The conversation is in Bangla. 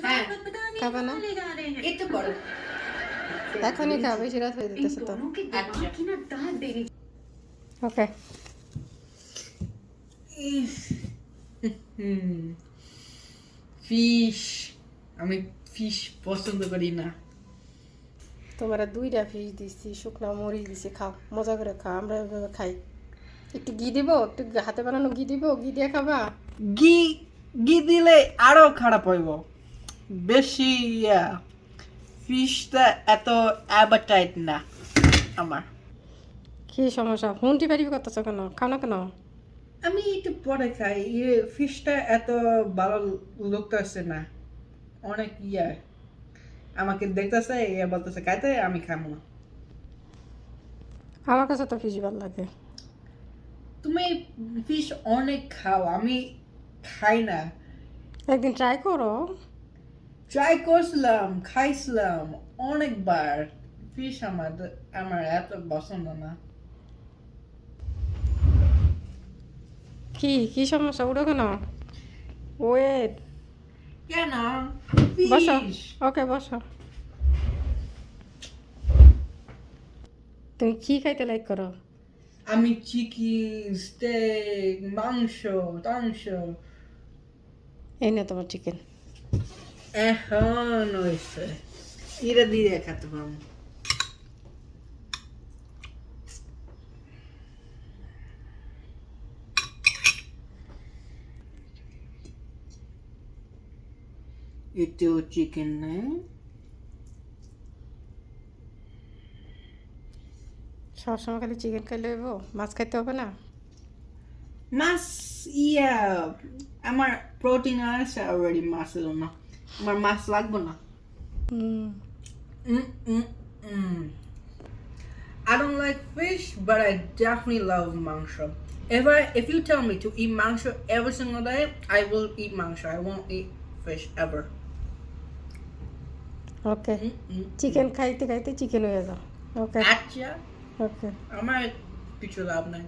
হ্যাঁ খাবে না একটু বড় এখনই খাবে বেশি রাত হয়ে যেতেছে তো ওকে ফিশ আমি ফিশ পছন্দ করি না তোমার 2টা ফিশ দিছি শুকনো মরিচ দিছি খাও মজা করে খাও আমরা এভাবে খাই একটু ঘি দিব একটু হাতে বানানো ঘি দিব ঘি দিয়ে খাবা ঘি ঘি দিলে আরো খারাপ হইব বেশি ফিশটা এত অ্যাবাটাইট না আমার কি সমস্যা হুন্টি পারিবি করতেছ কেন খাও না কেন আমি একটু পরে খাই ফিশটা এত ভালো লাগতেছে না অনেক আমাকে দেখতেছে বলতেছে খাইতে আমি খাবো না আমার কাছে তো ফিশ ভালো লাগে তুমি ফিশ অনেক খাও আমি খাই না একদিন ট্রাই করো ট্রাই করছিলাম খাইছিলাম অনেকবার ফিশ আমার এত পছন্দ না কি কি সমস্যা উঠো কেন ওয়েট কেন বসো ফিশ ওকে বসো তুমি কি খাইতে লাইক করো আমি চিকেন স্টেক মাংস টাংস এই না তোমার চিকেন এখন হয়েছে এটা দিয়ে খেতে পারবো একটু চিকেন নেই সবসময় খালি চিকেন খাইলে হইব মাছ খাইতে হবে না মাছ আমার প্রোটিন আছে অলরেডি মাছের জন্য আমার মাছ লাগবে না হুম I don't like fish, but I definitely love mangsho. If you tell me to eat mangsho every single day, I will eat mangsho. I won't eat fish ever. Okay chicken খাইতে খাইতে চিকেন হয়ে যাও ওকে Acha, ওকে আমার কিছু লাভ নাই